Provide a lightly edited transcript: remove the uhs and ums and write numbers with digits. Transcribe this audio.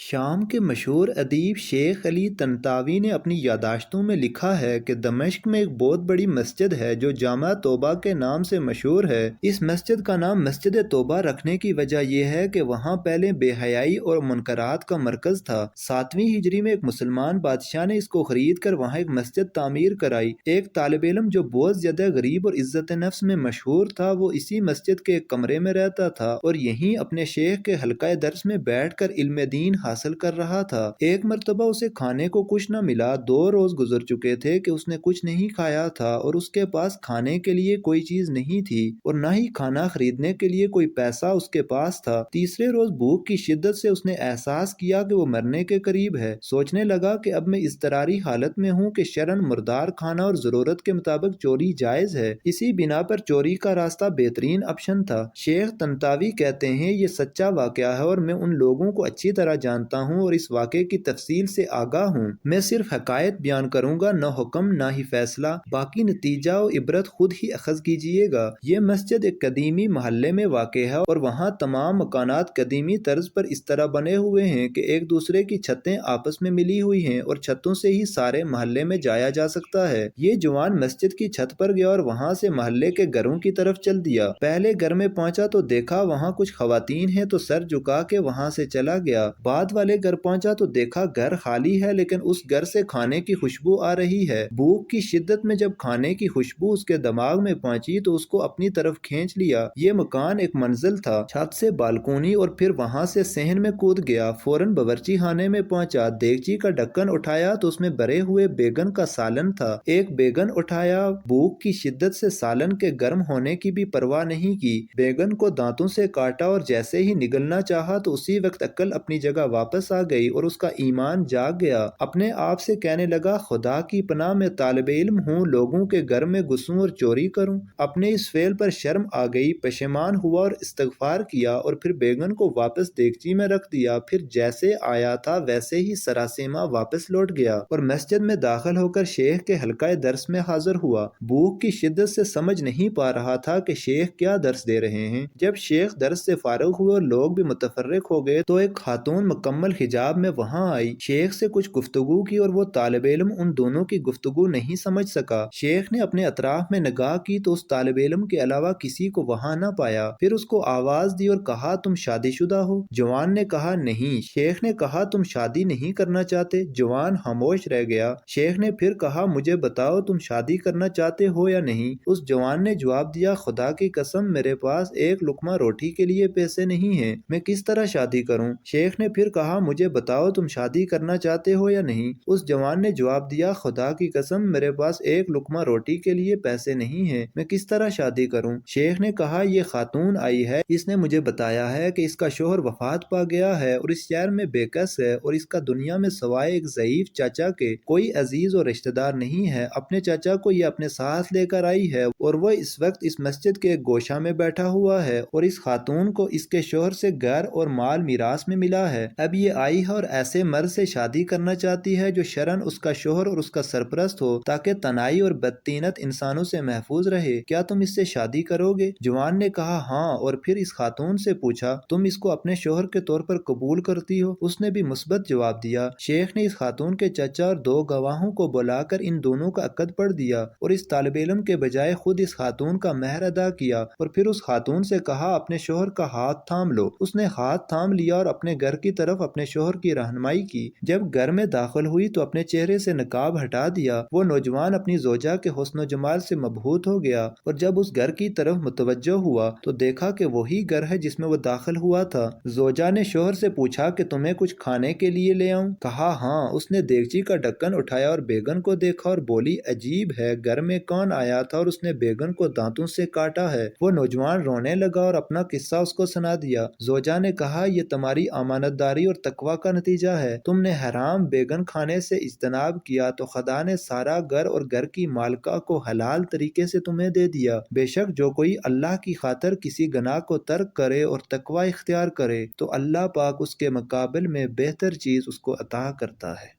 شام کے مشہور ادیب شیخ علی طنطاوی نے اپنی یادداشتوں میں لکھا ہے کہ دمشق میں ایک بہت بڑی مسجد ہے جو جامع توبہ کے نام سے مشہور ہے۔ اس مسجد کا نام مسجد توبہ رکھنے کی وجہ یہ ہے کہ وہاں پہلے بے حیائی اور منکرات کا مرکز تھا۔ 7ویں ہجری میں ایک مسلمان بادشاہ نے اس کو خرید کر وہاں ایک مسجد تعمیر کرائی۔ ایک طالب علم جو بہت زیادہ غریب اور عزت نفس میں مشہور تھا، وہ اسی مسجد کے ایک کمرے میں رہتا تھا اور یہیں اپنے شیخ کے حلقہ درس میں بیٹھ کر علم دین حاصل کر رہا تھا۔ ایک مرتبہ اسے کھانے کو کچھ نہ ملا۔ 2 روز گزر چکے تھے کہ اس نے کچھ نہیں کھایا تھا اور اس کے پاس کھانے کے لیے کوئی چیز نہیں تھی اور نہ ہی کھانا خریدنے کے لیے کوئی پیسہ اس کے پاس تھا۔ تیسرے روز بھوک کی شدت سے اس نے احساس کیا کہ وہ مرنے کے قریب ہے۔ سوچنے لگا کہ اب میں اضطراری حالت میں ہوں کہ شرعاً مردار کھانا اور ضرورت کے مطابق چوری جائز ہے، اسی بنا پر چوری کا راستہ بہترین آپشن تھا۔ شیخ طنطاوی کہتے ہیں، یہ سچا واقعہ ہے اور میں ان لوگوں کو اچھی طرح جانتا ہوں اور اس واقعے کی تفصیل سے آگاہ ہوں۔ میں صرف حقائق بیان کروں گا، نہ حکم نہ ہی فیصلہ، باقی نتیجہ و عبرت خود ہی اخذ کیجیے گا۔ یہ مسجد ایک قدیمی محلے میں واقع ہے اور وہاں تمام مکانات قدیمی طرز پر اس طرح بنے ہوئے ہیں کہ ایک دوسرے کی چھتیں آپس میں ملی ہوئی ہیں اور چھتوں سے ہی سارے محلے میں جایا جا سکتا ہے۔ یہ جوان مسجد کی چھت پر گیا اور وہاں سے محلے کے گھروں کی طرف چل دیا۔ پہلے گھر میں پہنچا تو دیکھا وہاں کچھ خواتین ہیں تو سر جھکا کے وہاں سے چلا گیا۔ بعد والے گھر پہنچا تو دیکھا گھر خالی ہے لیکن اس گھر سے کھانے کی خوشبو آ رہی ہے۔ بھوک کی شدت میں جب کھانے کی خوشبو اس کے دماغ میں پہنچی تو اس کو اپنی طرف کھینچ لیا۔ یہ مکان ایک منزل تھا، چھت سے بالکونی اور پھر وہاں سے صحن میں کود گیا۔ فوراً باورچی خانے میں پہنچا، دیگچی کا ڈھکن اٹھایا تو اس میں بھرے ہوئے بیگن کا سالن تھا۔ ایک بیگن اٹھایا، بھوک کی شدت سے سالن کے گرم ہونے کی بھی پرواہ نہیں کی، بیگن کو دانتوں سے کاٹا اور جیسے ہی نگلنا چاہا تو اسی وقت عقل اپنی جگہ واپس آ گئی اور اس کا ایمان جاگ گیا۔ اپنے آپ سے کہنے لگا، خدا کی پناہ میں طالب علم ہوں، لوگوں کے گھر میں گھسوں اور چوری کروں۔ اپنے اس فعل پر شرم آ گئی، پشیمان ہوا اور استغفار کیا اور پھر بیگن کو واپس دیگچی میں رکھ دیا، پھر جیسے آیا تھا ویسے ہی سراسیمہ واپس لوٹ گیا اور مسجد میں داخل ہو کر شیخ کے حلقہ درس میں حاضر ہوا۔ بھوک کی شدت سے سمجھ نہیں پا رہا تھا کہ شیخ کیا درس دے رہے ہیں۔ جب شیخ درس سے فارغ ہوئے اور لوگ بھی متفرق ہو گئے تو ایک خاتون مکمل حجاب میں وہاں آئی، شیخ سے کچھ گفتگو کی اور وہ طالب علم ان دونوں کی گفتگو نہیں سمجھ سکا۔ شیخ نے اپنے اطراف میں نگاہ کی تو اس طالب علم کے علاوہ کسی کو وہاں نہ پایا۔ پھر اس کو آواز دی اور کہا، تم شادی شدہ ہو؟ جوان نے کہا، نہیں۔ شیخ نے کہا، تم شادی نہیں کرنا چاہتے؟ جوان خاموش رہ گیا۔ شیخ نے پھر کہا، مجھے بتاؤ تم شادی کرنا چاہتے ہو یا نہیں؟ اس جوان نے جواب دیا، خدا کی قسم میرے پاس ایک لقمہ روٹی کے لیے پیسے نہیں ہیں، میں کس طرح شادی کروں؟ شیخ نے پھر کہا، مجھے بتاؤ تم شادی کرنا چاہتے ہو یا نہیں؟ اس جوان نے جواب دیا، خدا کی قسم میرے پاس ایک لقمہ روٹی کے لیے پیسے نہیں ہیں، میں کس طرح شادی کروں؟ شیخ نے کہا، یہ خاتون آئی ہے، اس نے مجھے بتایا ہے کہ اس کا شوہر وفات پا گیا ہے اور اس شہر میں بے کس ہے اور اس کا دنیا میں سوائے ایک ضعیف چاچا کے کوئی عزیز اور رشتہ دار نہیں ہے۔ اپنے چاچا کو یہ اپنے ساتھ لے کر آئی ہے اور وہ اس وقت اس مسجد کے ایک گوشہ میں بیٹھا ہوا ہے اور اس خاتون کو اس کے شوہر سے گھر اور مال میراث میں ملا ہے۔ اب یہ آئی ہے اور ایسے مرد سے شادی کرنا چاہتی ہے جو شرعاً اس کا شوہر اور اس کا سرپرست ہو تاکہ تنہائی اور بدطینت انسانوں سے محفوظ رہے۔ کیا تم اس سے شادی کرو گے؟ جوان نے کہا، ہاں۔ اور پھر اس خاتون سے پوچھا، تم اس کو اپنے شوہر کے طور پر قبول کرتی ہو؟ اس نے بھی مثبت جواب دیا۔ شیخ نے اس خاتون کے چچا اور 2 گواہوں کو بلا کر ان دونوں کا عقد پڑھ دیا اور اس طالب علم کے بجائے خود اس خاتون کا مہر ادا کیا اور پھر اس خاتون سے کہا، اپنے شوہر کا ہاتھ تھام لو۔ اس نے ہاتھ تھام لیا اور اپنے گھر کی طرف اپنے شوہر کی رہنمائی کی۔ جب گھر میں داخل ہوئی تو اپنے چہرے سے نقاب ہٹا دیا۔ وہ نوجوان اپنی زوجہ کے حسن و جمال سے مبہوت ہو گیا اور جب اس گھر کی طرف متوجہ ہوا تو دیکھا کہ وہی گھر ہے جس میں وہ داخل ہوا تھا۔ زوجہ نے شوہر سے پوچھا کہ تمہیں کچھ کھانے کے لیے لے آؤں؟ کہا، ہاں۔ اس نے دیگچی کا ڈھکن اٹھایا اور بیگن کو دیکھا اور بولی، عجیب ہے، گھر میں کون آیا تھا اور اس نے بیگن کو دانتوں سے کاٹا ہے؟ وہ نوجوان رونے لگا اور اپنا قصہ اس کو سنا دیا۔ زوجہ نے کہا، یہ تمہاری امانت داری اور تقوی کا نتیجہ ہے، تم نے حرام بیگن کھانے سے اجتناب کیا تو خدا نے سارا گھر اور گھر کی مالکہ کو حلال طریقے سے تمہیں دے دیا۔ بے شک جو کوئی اللہ کی خاطر کسی گناہ کو ترک کرے اور تقوی اختیار کرے تو اللہ پاک اس کے مقابل میں بہتر چیز اس کو عطا کرتا ہے۔